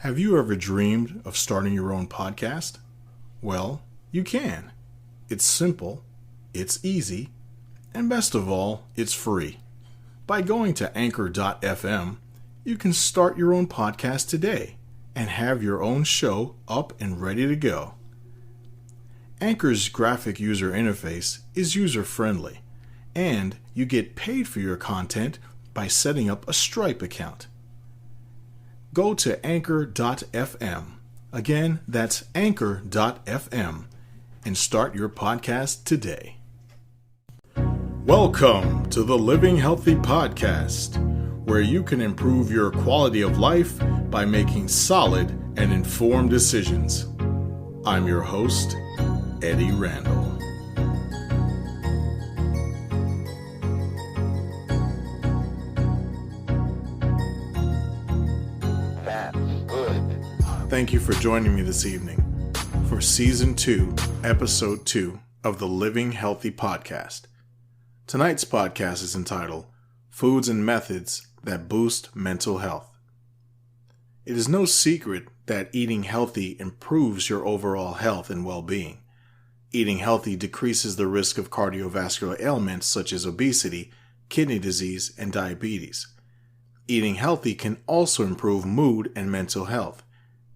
Have you ever dreamed of starting your own podcast? Well, you can. It's simple, it's easy, and best of all, it's free. By going to anchor.fm, you can start your own podcast today and have your own show up and ready to go. Anchor's graphic user interface is user-friendly, and you get paid for your content by setting up a Stripe account. Go to anchor.fm. Again, that's anchor.fm, and start your podcast today. Welcome to the Living Healthy Podcast, where you can improve your quality of life by making solid and informed decisions. I'm your host, Eddie Randall. Thank you for joining me this evening for Season 2, Episode 2 of the Living Healthy Podcast. Tonight's podcast is entitled Foods and Methods That Boost Mental Health. It is no secret that eating healthy improves your overall health and well-being. Eating healthy decreases the risk of cardiovascular ailments such as obesity, kidney disease, and diabetes. Eating healthy can also improve mood and mental health.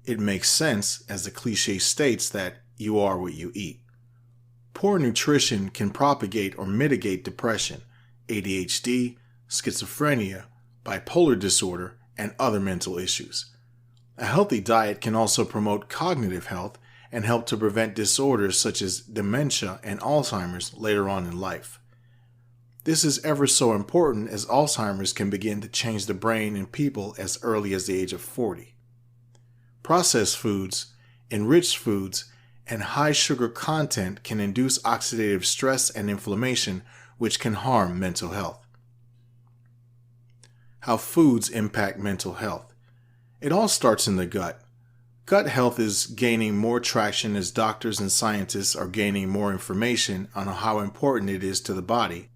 It makes sense as the cliché states that you are what you eat. Poor nutrition can propagate or mitigate depression, ADHD, schizophrenia, bipolar disorder, and other mental issues. A healthy diet can also promote cognitive health and help to prevent disorders such as dementia and Alzheimer's later on in life. This is ever so important as Alzheimer's can begin to change the brain in people as early as the age of 40. Processed foods, enriched foods, and high sugar content can induce oxidative stress and inflammation, which can harm mental health. How foods impact mental health. It all starts in the gut. Gut health is gaining more traction as doctors and scientists are gaining more information on how important it is to the body.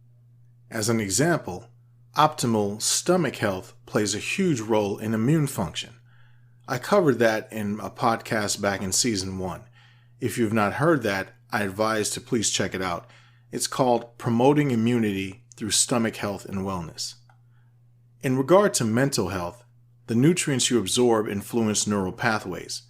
As an example, optimal stomach health plays a huge role in immune function. I covered that in a podcast back in Season 1. If you've not heard that, I advise to please check it out. It's called Promoting Immunity Through Stomach Health and Wellness. In regard to mental health, the nutrients you absorb influence neural pathways.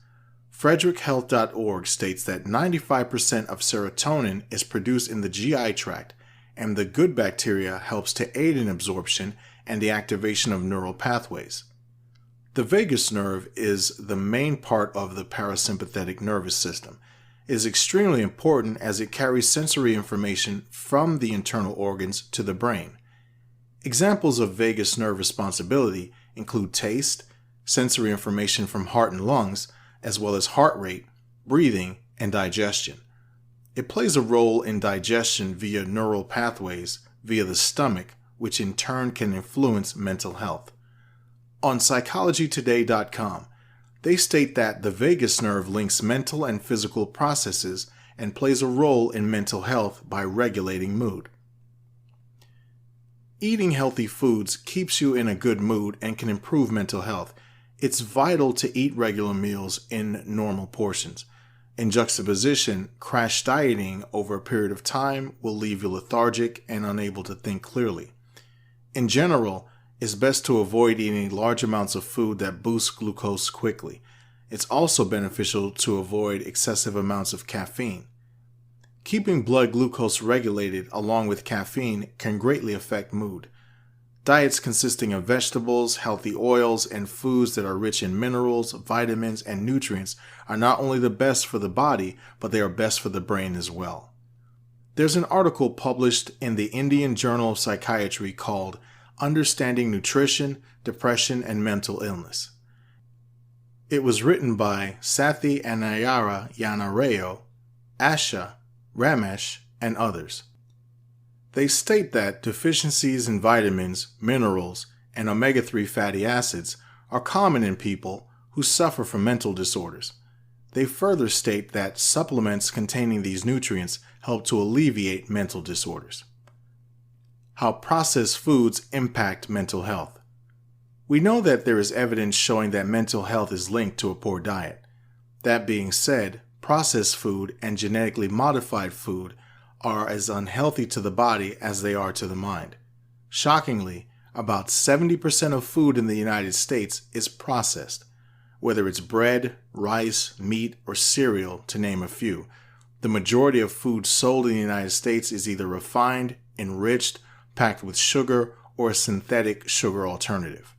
FrederickHealth.org states that 95% of serotonin is produced in the GI tract, and the good bacteria helps to aid in absorption and the activation of neural pathways. The vagus nerve is the main part of the parasympathetic nervous system. It is extremely important as it carries sensory information from the internal organs to the brain. Examples of vagus nerve responsibility include taste, sensory information from heart and lungs, as well as heart rate, breathing, and digestion. It plays a role in digestion via neural pathways via the stomach, which in turn can influence mental health. On psychologytoday.com, they state that the vagus nerve links mental and physical processes and plays a role in mental health by regulating mood. Eating healthy foods keeps you in a good mood and can improve mental health. It's vital to eat regular meals in normal portions. In juxtaposition, crash dieting over a period of time will leave you lethargic and unable to think clearly. In general, it's best to avoid eating large amounts of food that boosts glucose quickly. It's also beneficial to avoid excessive amounts of caffeine. Keeping blood glucose regulated along with caffeine can greatly affect mood. Diets consisting of vegetables, healthy oils, and foods that are rich in minerals, vitamins, and nutrients are not only the best for the body, but they are best for the brain as well. There's an article published in the Indian Journal of Psychiatry called Understanding Nutrition, Depression, and Mental Illness. It was written by Sathi Anayara Yanarayo, Asha, Ramesh, and others. They state that deficiencies in vitamins, minerals, and omega-3 fatty acids are common in people who suffer from mental disorders. They further state that supplements containing these nutrients help to alleviate mental disorders. How processed foods impact mental health. We know that there is evidence showing that mental health is linked to a poor diet. That being said, processed food and genetically modified food are as unhealthy to the body as they are to the mind. Shockingly, about 70% of food in the United States is processed, whether it's bread, rice, meat, or cereal, to name a few. The majority of food sold in the United States is either refined, enriched, packed with sugar, or a synthetic sugar alternative.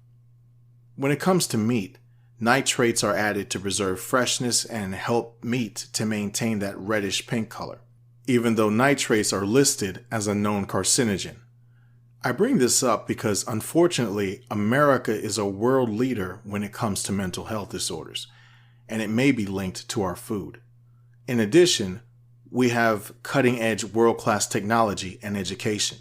When it comes to meat, nitrates are added to preserve freshness and help meat to maintain that reddish pink color, even though nitrates are listed as a known carcinogen. I bring this up because, unfortunately, America is a world leader when it comes to mental health disorders, and it may be linked to our food. In addition, we have cutting-edge world-class technology and education.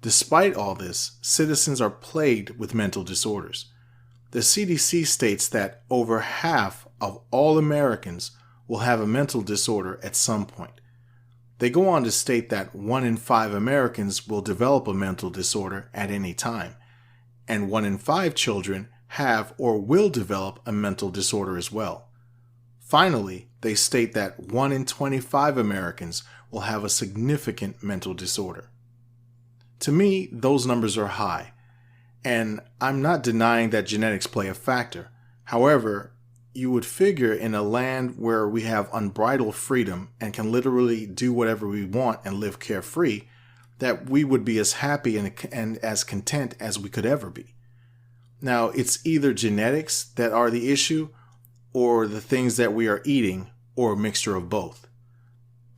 Despite all this, citizens are plagued with mental disorders. The CDC states that over half of all Americans will have a mental disorder at some point. They go on to state that 1 in 5 Americans will develop a mental disorder at any time, and 1 in 5 children have or will develop a mental disorder as well. Finally, they state that 1 in 25 Americans will have a significant mental disorder. To me, those numbers are high, and I'm not denying that genetics play a factor. However, you would figure in a land where we have unbridled freedom and can literally do whatever we want and live carefree, that we would be as happy and as content as we could ever be. Now, it's either genetics that are the issue, or the things that we are eating, or a mixture of both.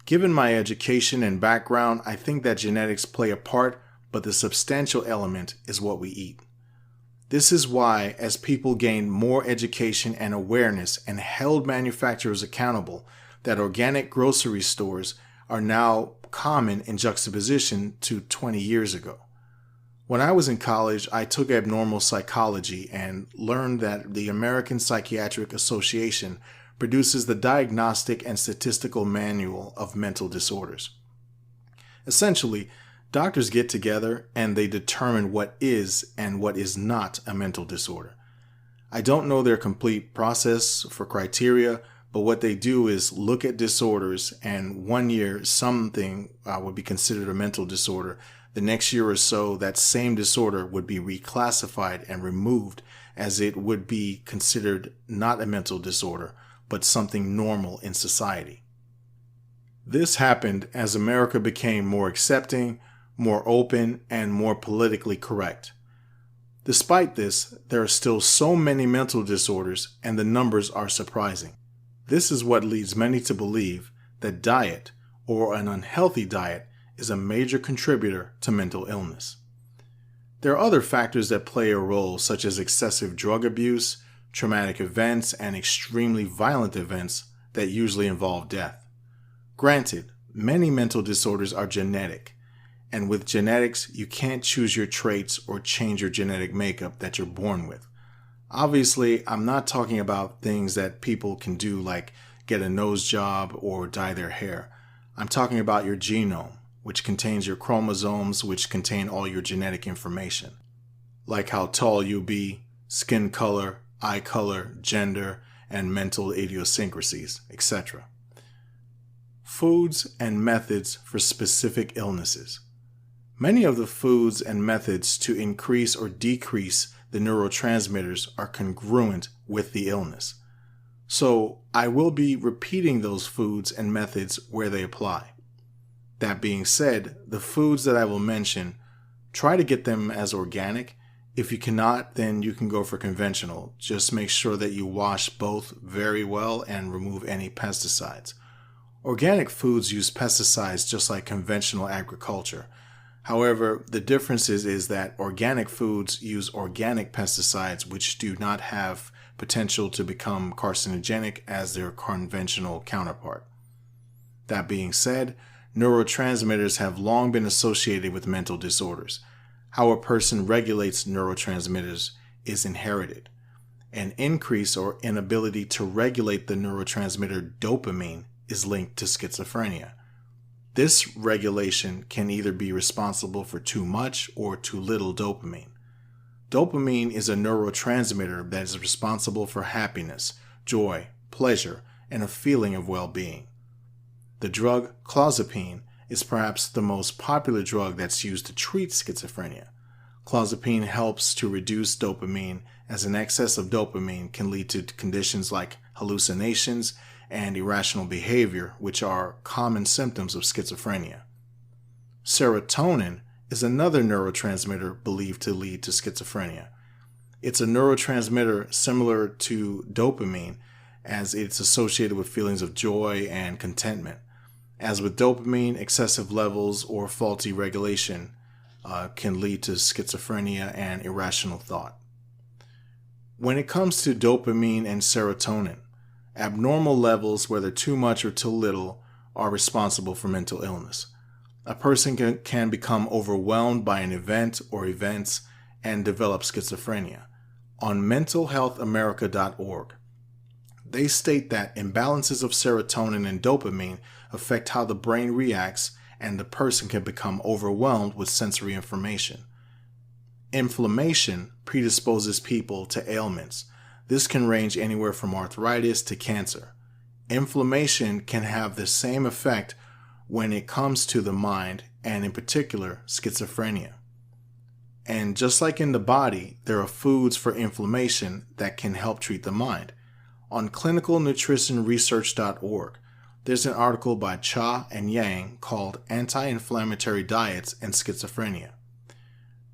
Given my education and background, I think that genetics play a part, but the substantial element is what we eat. This is why, as people gain more education and awareness and held manufacturers accountable, that organic grocery stores are now common in juxtaposition to 20 years ago. When I was in college, I took abnormal psychology and learned that the American Psychiatric Association produces the Diagnostic and Statistical Manual of Mental Disorders. Essentially, doctors get together and they determine what is and what is not a mental disorder. I don't know their complete process for criteria, but what they do is look at disorders, and 1 year something would be considered a mental disorder. The next year or so, that same disorder would be reclassified and removed, as it would be considered not a mental disorder, but something normal in society. This happened as America became more accepting, more open, and more politically correct. Despite this, there are still so many mental disorders, and the numbers are surprising. This is what leads many to believe that diet, or an unhealthy diet, is a major contributor to mental illness. There are other factors that play a role, such as excessive drug abuse, traumatic events, and extremely violent events that usually involve death. Granted, many mental disorders are genetic, and with genetics, you can't choose your traits or change your genetic makeup that you're born with. Obviously, I'm not talking about things that people can do like get a nose job or dye their hair. I'm talking about your genome, which contains your chromosomes, which contain all your genetic information, like how tall you be, skin color, eye color, gender, and mental idiosyncrasies, etc. Foods and methods for specific illnesses. Many of the foods and methods to increase or decrease the neurotransmitters are congruent with the illness. So I will be repeating those foods and methods where they apply. That being said, the foods that I will mention, try to get them as organic. If you cannot, then you can go for conventional. Just make sure that you wash both very well and remove any pesticides. Organic foods use pesticides just like conventional agriculture. However, the difference is that organic foods use organic pesticides which do not have potential to become carcinogenic as their conventional counterpart. That being said, neurotransmitters have long been associated with mental disorders. How a person regulates neurotransmitters is inherited. An increase or inability to regulate the neurotransmitter dopamine is linked to schizophrenia. This regulation can either be responsible for too much or too little dopamine. Dopamine is a neurotransmitter that is responsible for happiness, joy, pleasure, and a feeling of well-being. The drug clozapine is perhaps the most popular drug that's used to treat schizophrenia. Clozapine helps to reduce dopamine, as an excess of dopamine can lead to conditions like hallucinations and irrational behavior, which are common symptoms of schizophrenia. Serotonin is another neurotransmitter believed to lead to schizophrenia. It's a neurotransmitter similar to dopamine, as it's associated with feelings of joy and contentment. As with dopamine, excessive levels or faulty regulation can lead to schizophrenia and irrational thought. When it comes to dopamine and serotonin, abnormal levels, whether too much or too little, are responsible for mental illness. A person can become overwhelmed by an event or events and develop schizophrenia. On mentalhealthamerica.org, they state that imbalances of serotonin and dopamine affect how the brain reacts, and the person can become overwhelmed with sensory information. Inflammation predisposes people to ailments. This can range anywhere from arthritis to cancer. Inflammation can have the same effect when it comes to the mind, and in particular, schizophrenia. And just like in the body, there are foods for inflammation that can help treat the mind. On clinicalnutritionresearch.org, there's an article by Cha and Yang called Anti-Inflammatory Diets and Schizophrenia.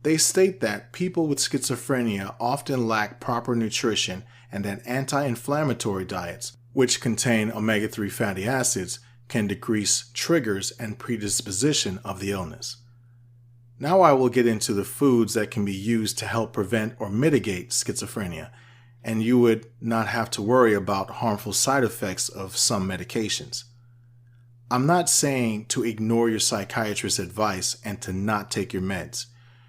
They state that people with schizophrenia often lack proper nutrition, and that anti-inflammatory diets, which contain omega-3 fatty acids, can decrease triggers and predisposition of the illness. Now I will get into the foods that can be used to help prevent or mitigate schizophrenia, and you would not have to worry about harmful side effects of some medications. I'm not saying to ignore your psychiatrist's advice and to not take your meds.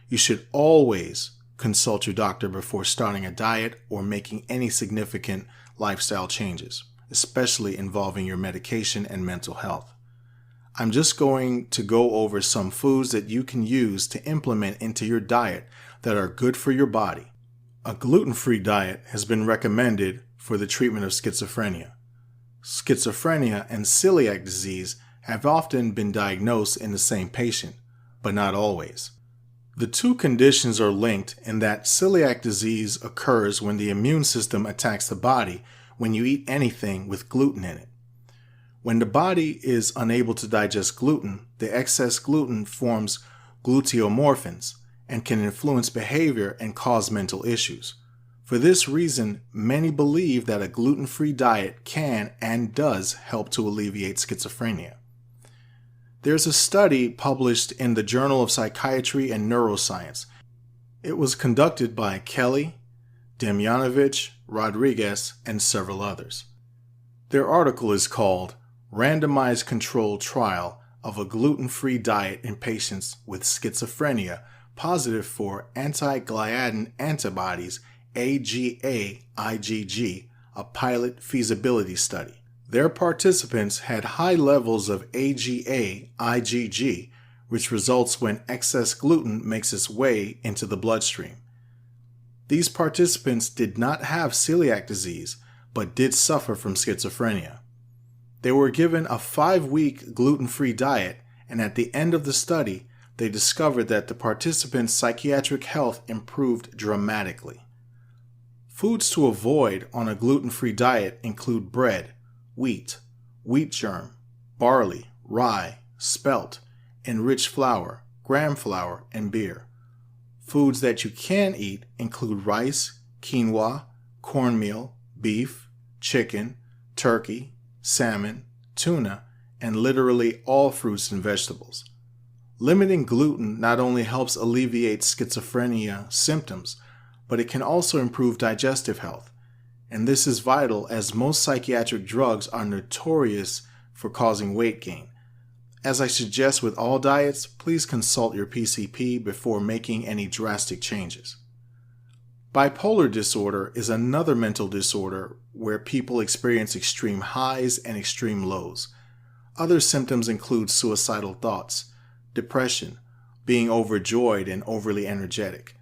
You should always consult your doctor before starting a diet or making any significant lifestyle changes, especially involving your medication and mental health. I'm just going to go over some foods that you can use to implement into your diet that are good for your body. A gluten-free diet has been recommended for the treatment of schizophrenia. Schizophrenia and celiac disease have often been diagnosed in the same patient, but not always. The two conditions are linked in that celiac disease occurs when the immune system attacks the body when you eat anything with gluten in it. When the body is unable to digest gluten, the excess gluten forms gluteomorphins and can influence behavior and cause mental issues. For this reason, many believe that a gluten-free diet can and does help to alleviate schizophrenia. There's a study published in the Journal of Psychiatry and Neuroscience. It was conducted by Kelly, Demjanovich, Rodriguez, and several others. Their article is called Randomized Controlled Trial of a Gluten-Free Diet in Patients with Schizophrenia Positive for Anti-Gliadin Antibodies, AGA-IgG, a pilot feasibility study. Their participants had high levels of AGA-IgG, which results when excess gluten makes its way into the bloodstream. These participants did not have celiac disease, but did suffer from schizophrenia. They were given a 5-week gluten-free diet, and at the end of the study, they discovered that the participants' psychiatric health improved dramatically. Foods to avoid on a gluten-free diet include bread, wheat germ, barley, rye, spelt, enriched flour, gram flour, and beer. Foods that you can eat include rice, quinoa, cornmeal, beef, chicken, turkey, salmon, tuna, and literally all fruits and vegetables. Limiting gluten not only helps alleviate schizophrenia symptoms, but it can also improve digestive health. And this is vital, as most psychiatric drugs are notorious for causing weight gain. As I suggest with all diets, please consult your PCP before making any drastic changes. Bipolar disorder is another mental disorder where people experience extreme highs and extreme lows. Other symptoms include suicidal thoughts, depression, being overjoyed and overly energetic.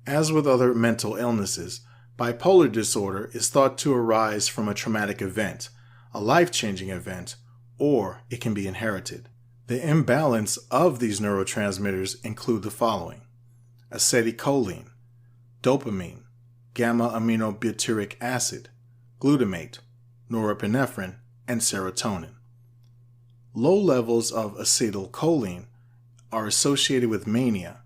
As with other mental illnesses, bipolar disorder is thought to arise from a traumatic event, a life-changing event, or it can be inherited. The imbalance of these neurotransmitters include the following: acetylcholine, dopamine, gamma-aminobutyric acid, glutamate, norepinephrine, and serotonin. Low levels of acetylcholine are associated with mania,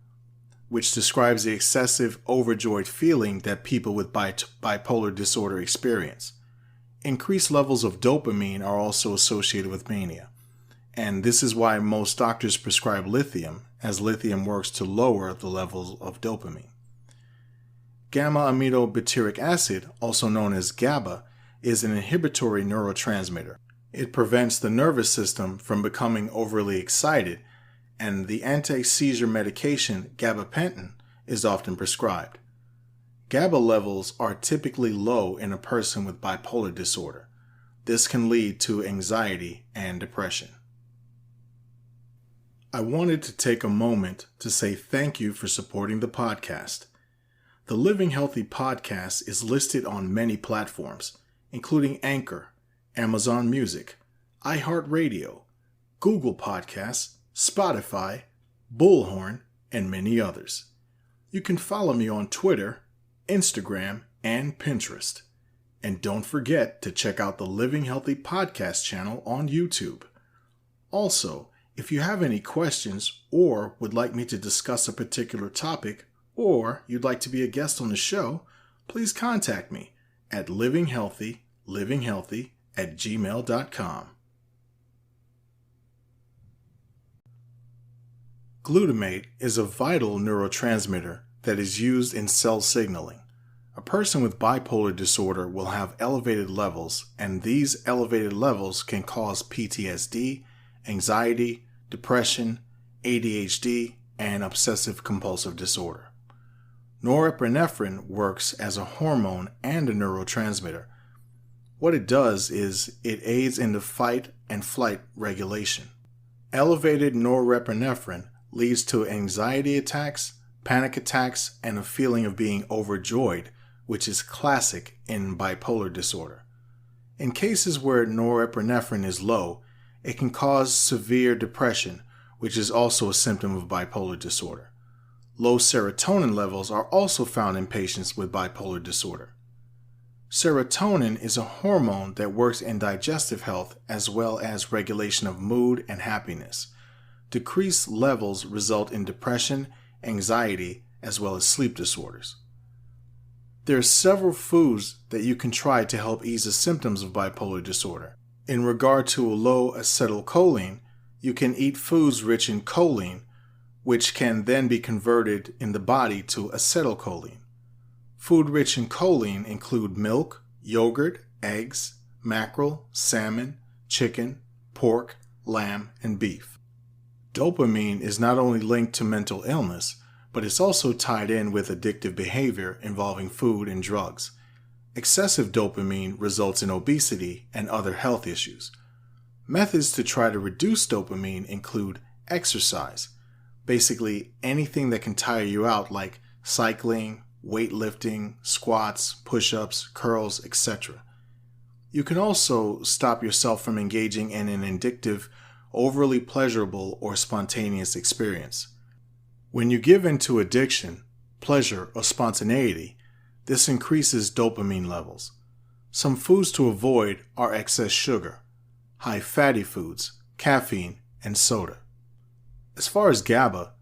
which describes the excessive, overjoyed feeling that people with bipolar disorder experience. Increased levels of dopamine are also associated with mania, and this is why most doctors prescribe lithium, as lithium works to lower the levels of dopamine. Gamma-aminobutyric acid, also known as GABA, is an inhibitory neurotransmitter. It prevents the nervous system from becoming overly excited, and the anti-seizure medication gabapentin is often prescribed. GABA levels are typically low in a person with bipolar disorder. This can lead to anxiety and depression. I wanted to take a moment to say thank you for supporting the podcast. The Living Healthy podcast is listed on many platforms, including Anchor, Amazon Music, iHeartRadio, Google Podcasts, Spotify, Bullhorn, and many others. You can follow me on Twitter, Instagram, and Pinterest. And don't forget to check out the Living Healthy podcast channel on YouTube. Also, if you have any questions or would like me to discuss a particular topic, or you'd like to be a guest on the show, please contact me at livinghealthy@gmail.com. Glutamate is a vital neurotransmitter that is used in cell signaling. A person with bipolar disorder will have elevated levels, and these elevated levels can cause PTSD, anxiety, depression, ADHD, and obsessive compulsive disorder. Norepinephrine works as a hormone and a neurotransmitter. What it does is it aids in the fight and flight regulation. Elevated norepinephrine leads to anxiety attacks, panic attacks, and a feeling of being overjoyed, which is classic in bipolar disorder. In cases where norepinephrine is low, it can cause severe depression, which is also a symptom of bipolar disorder. Low serotonin levels are also found in patients with bipolar disorder. Serotonin is a hormone that works in digestive health as well as regulation of mood and happiness. Decreased levels result in depression, anxiety, as well as sleep disorders. There are several foods that you can try to help ease the symptoms of bipolar disorder. In regard to a low acetylcholine, you can eat foods rich in choline, which can then be converted in the body to acetylcholine. Food rich in choline include milk, yogurt, eggs, mackerel, salmon, chicken, pork, lamb, and beef. Dopamine is not only linked to mental illness, but it's also tied in with addictive behavior involving food and drugs. Excessive dopamine results in obesity and other health issues. Methods to try to reduce dopamine include exercise, basically anything that can tire you out like cycling, weightlifting, squats, push-ups, curls, etc. You can also stop yourself from engaging in an addictive, overly pleasurable, or spontaneous experience. When you give in to addiction, pleasure, or spontaneity, this increases dopamine levels. Some foods to avoid are excess sugar, high fatty foods, caffeine, and soda. As far as GABA,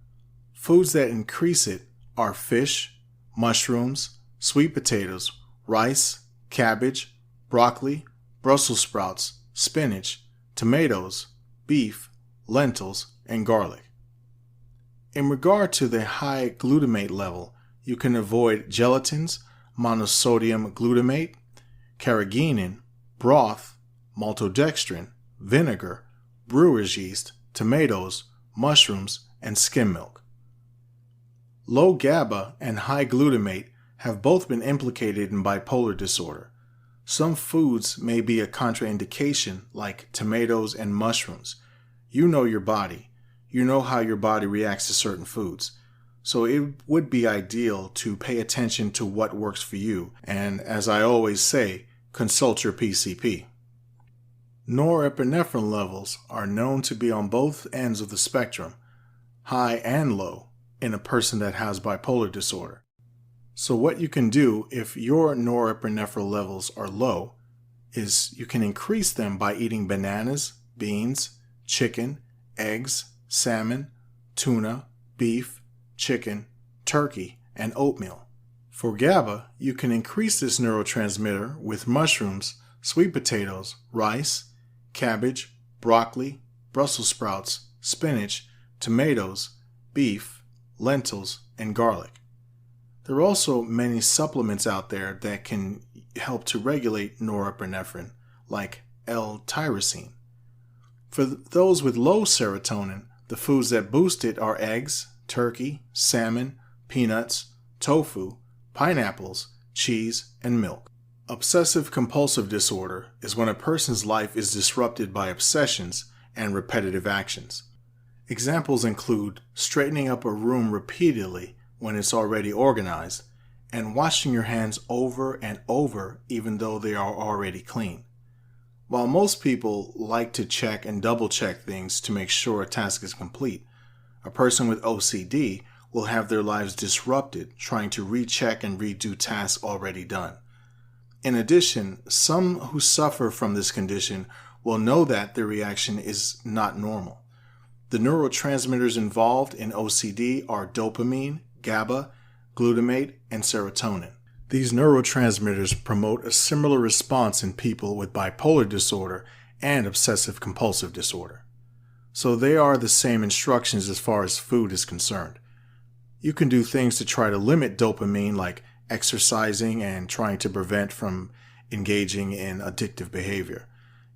foods that increase it are fish, mushrooms, sweet potatoes, rice, cabbage, broccoli, Brussels sprouts, spinach, tomatoes, beef, lentils, and garlic. In regard to the high glutamate level, you can avoid gelatins, monosodium glutamate, carrageenan, broth, maltodextrin, vinegar, brewer's yeast, tomatoes, mushrooms, and skim milk. Low GABA and high glutamate have both been implicated in bipolar disorder. Some foods may be a contraindication, like tomatoes and mushrooms. You know your body. You know how your body reacts to certain foods. So it would be ideal to pay attention to what works for you. And as I always say, consult your PCP. Norepinephrine levels are known to be on both ends of the spectrum, high and low, in a person that has bipolar disorder. So what you can do if your norepinephrine levels are low is you can increase them by eating bananas, beans, chicken, eggs, salmon, tuna, beef, chicken, turkey, and oatmeal. For GABA, you can increase this neurotransmitter with mushrooms, sweet potatoes, rice, cabbage, broccoli, Brussels sprouts, spinach, tomatoes, beef, lentils, and garlic. There are also many supplements out there that can help to regulate norepinephrine, like L-tyrosine. For those with low serotonin, the foods that boost it are eggs, turkey, salmon, peanuts, tofu, pineapples, cheese, and milk. Obsessive-compulsive disorder is when a person's life is disrupted by obsessions and repetitive actions. Examples include straightening up a room repeatedly when it's already organized, and washing your hands over and over even though they are already clean. While most people like to check and double-check things to make sure a task is complete, a person with OCD will have their lives disrupted trying to recheck and redo tasks already done. In addition, some who suffer from this condition will know that their reaction is not normal. The neurotransmitters involved in OCD are dopamine, GABA, glutamate, and serotonin. These neurotransmitters promote a similar response in people with bipolar disorder and obsessive-compulsive disorder. So they are the same instructions as far as food is concerned. You can do things to try to limit dopamine, like exercising and trying to prevent from engaging in addictive behavior.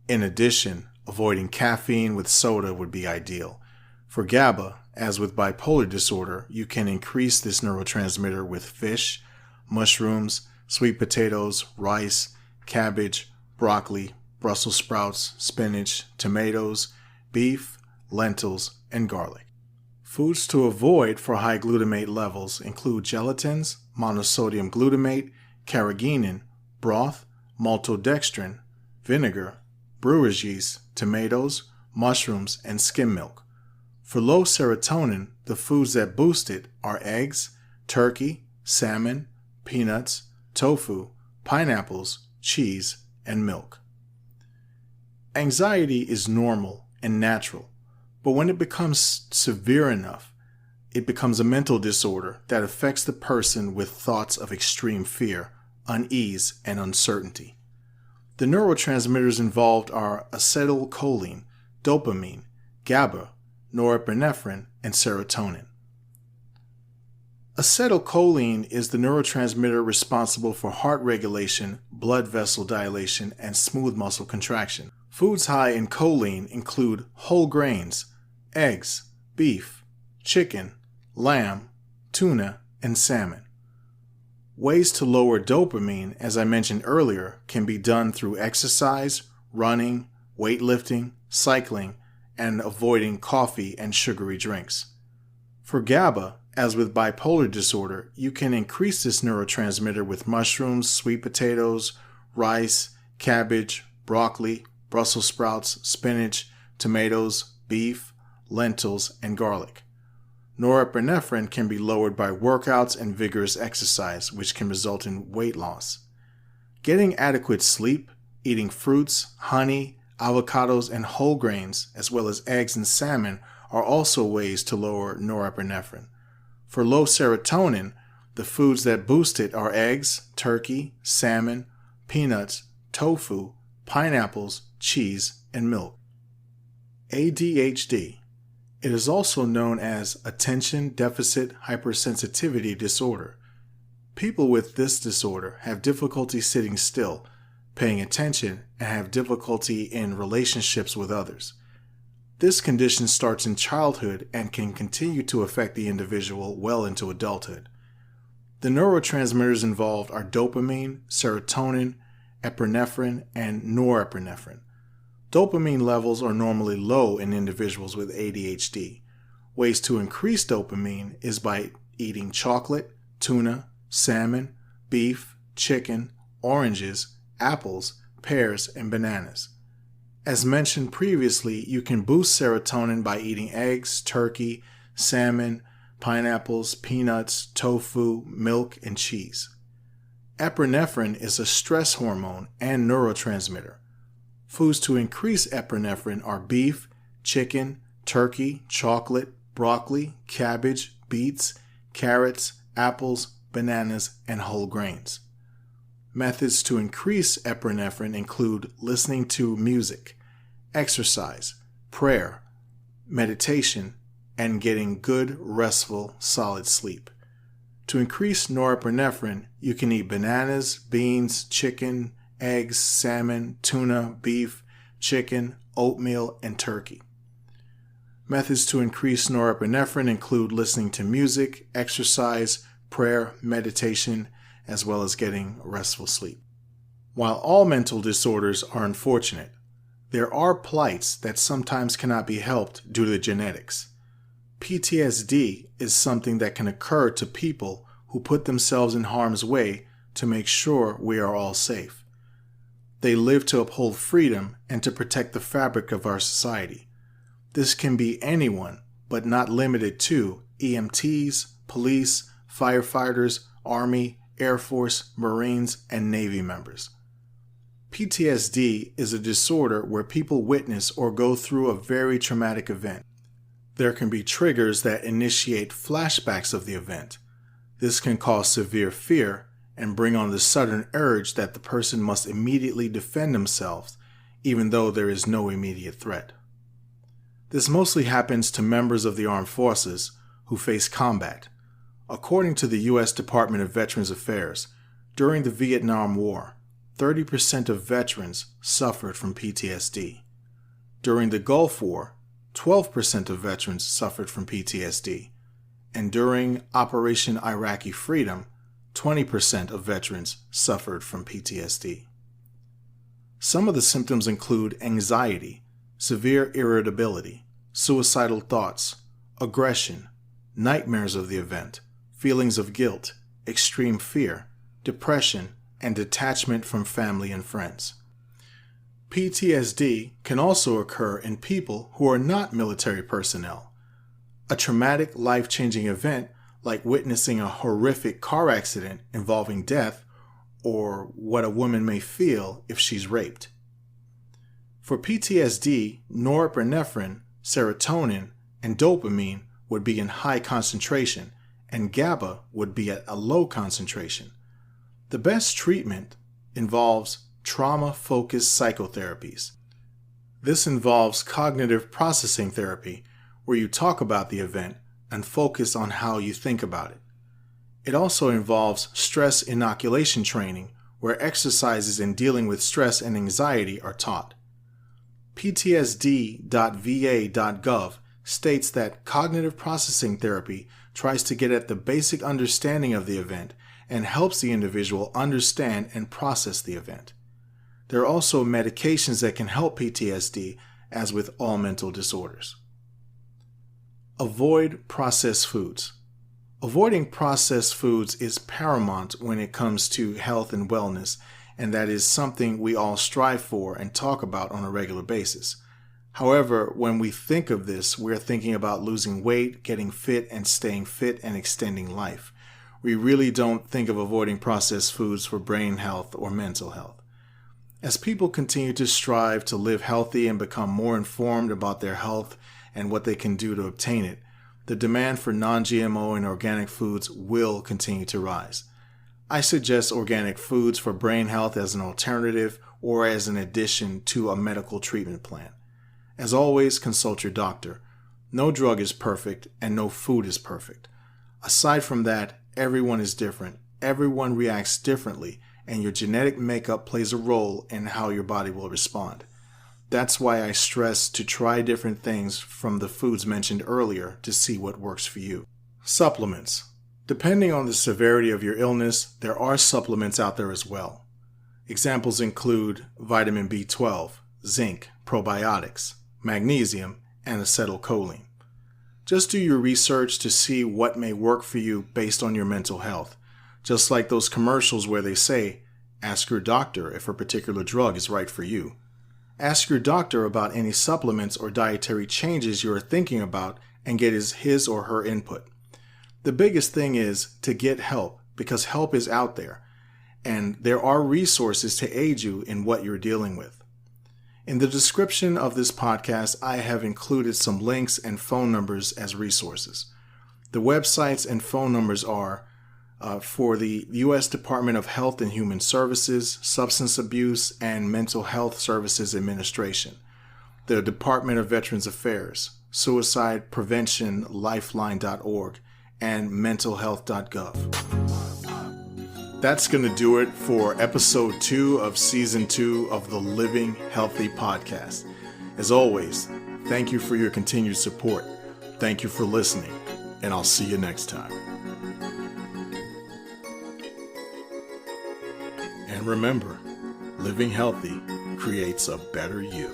In addition, avoiding caffeine with soda would be ideal. For GABA, as with bipolar disorder, you can increase this neurotransmitter with fish, mushrooms, sweet potatoes, rice, cabbage, broccoli, Brussels sprouts, spinach, tomatoes, beef, lentils, and garlic. Foods to avoid for high glutamate levels include gelatins, monosodium glutamate, carrageenan, broth, maltodextrin, vinegar, brewer's yeast, tomatoes, mushrooms, and skim milk. For low serotonin, the foods that boost it are eggs, turkey, salmon, peanuts, tofu, pineapples, cheese, and milk. Anxiety is normal and natural, but when it becomes severe enough, it becomes a mental disorder that affects the person with thoughts of extreme fear, unease, and uncertainty. The neurotransmitters involved are acetylcholine, dopamine, GABA, norepinephrine, and serotonin. Acetylcholine is the neurotransmitter responsible for heart regulation, blood vessel dilation, and smooth muscle contraction. Foods high in choline include whole grains, eggs, beef, chicken, lamb, tuna, and salmon. Ways to lower dopamine, as I mentioned earlier, can be done through exercise, running, weightlifting, cycling, and avoiding coffee and sugary drinks. For GABA, as with bipolar disorder, you can increase this neurotransmitter with mushrooms, sweet potatoes, rice, cabbage, broccoli, Brussels sprouts, spinach, tomatoes, beef, lentils, and garlic. Norepinephrine can be lowered by workouts and vigorous exercise, which can result in weight loss. Getting adequate sleep, eating fruits, honey, avocados, and whole grains, as well as eggs and salmon, are also ways to lower norepinephrine. For low serotonin, the foods that boost it are eggs, turkey, salmon, peanuts, tofu, pineapples, cheese, and milk. ADHD. It is also known as attention deficit hypersensitivity disorder. People with this disorder have difficulty sitting still, paying attention, and have difficulty in relationships with others. This condition starts in childhood and can continue to affect the individual well into adulthood. The neurotransmitters involved are dopamine, serotonin, epinephrine, and norepinephrine. Dopamine levels are normally low in individuals with ADHD. Ways to increase dopamine is by eating chocolate, tuna, salmon, beef, chicken, oranges, apples, pears, and bananas. As mentioned previously, you can boost serotonin by eating eggs, turkey, salmon, pineapples, peanuts, tofu, milk, and cheese. Epinephrine is a stress hormone and neurotransmitter. Foods to increase epinephrine are beef, chicken, turkey, chocolate, broccoli, cabbage, beets, carrots, apples, bananas, and whole grains. Methods to increase epinephrine include listening to music, exercise, prayer, meditation, and getting good, restful, solid sleep. To increase norepinephrine, you can eat bananas, beans, chicken, eggs, salmon, tuna, beef, chicken, oatmeal, and turkey. Methods to increase norepinephrine include listening to music, exercise, prayer, meditation, as well as getting restful sleep. While all mental disorders are unfortunate, there are plights that sometimes cannot be helped due to genetics. PTSD is something that can occur to people who put themselves in harm's way to make sure we are all safe. They live to uphold freedom and to protect the fabric of our society. This can be anyone, but not limited to EMTs, police, firefighters, Army, Air Force, Marines, and Navy members. PTSD is a disorder where people witness or go through a very traumatic event. There can be triggers that initiate flashbacks of the event. This can cause severe fear and bring on the sudden urge that the person must immediately defend themselves, even though there is no immediate threat. This mostly happens to members of the armed forces who face combat. According to the U.S. Department of Veterans Affairs, during the Vietnam War, 30% of veterans suffered from PTSD. During the Gulf War, 12% of veterans suffered from PTSD. And during Operation Iraqi Freedom, 20% of veterans suffered from PTSD. Some of the symptoms include anxiety, severe irritability, suicidal thoughts, aggression, nightmares of the event, feelings of guilt, extreme fear, depression, and detachment from family and friends. PTSD can also occur in people who are not military personnel. A traumatic, life-changing event like witnessing a horrific car accident involving death, or what a woman may feel if she's raped. For PTSD, norepinephrine, serotonin, and dopamine would be in high concentration, and GABA would be at a low concentration. The best treatment involves trauma-focused psychotherapies. This involves cognitive processing therapy, where you talk about the event and focus on how you think about it. It also involves stress inoculation training, where exercises in dealing with stress and anxiety are taught. PTSD.va.gov states that cognitive processing therapy tries to get at the basic understanding of the event and helps the individual understand and process the event. There are also medications that can help PTSD, as with all mental disorders. Avoid processed foods. Avoiding processed foods is paramount when it comes to health and wellness, and that is something we all strive for and talk about on a regular basis. However, when we think of this, we're thinking about losing weight, getting fit, and staying fit and extending life. We really don't think of avoiding processed foods for brain health or mental health. As people continue to strive to live healthy and become more informed about their health and what they can do to obtain it, the demand for non-GMO and organic foods will continue to rise. I suggest organic foods for brain health as an alternative or as an addition to a medical treatment plan. As always, consult your doctor. No drug is perfect and no food is perfect. Aside from that, everyone is different, everyone reacts differently, and your genetic makeup plays a role in how your body will respond. That's why I stress to try different things from the foods mentioned earlier to see what works for you. Supplements. Depending on the severity of your illness, there are supplements out there as well. Examples include vitamin B12, zinc, probiotics, magnesium, and acetylcholine. Just do your research to see what may work for you based on your mental health. Just like those commercials where they say, ask your doctor if a particular drug is right for you. Ask your doctor about any supplements or dietary changes you are thinking about and get his or her input. The biggest thing is to get help, because help is out there, and there are resources to aid you in what you're dealing with. In the description of this podcast, I have included some links and phone numbers as resources. The websites and phone numbers are for the U.S. Department of Health and Human Services, Substance Abuse and Mental Health Services Administration, the Department of Veterans Affairs, Suicide Prevention Lifeline.org, and mentalhealth.gov. That's going to do it for episode 2 of season 2 of the Living Healthy podcast. As always, thank you for your continued support. Thank you for listening, and I'll see you next time. And remember, living healthy creates a better you.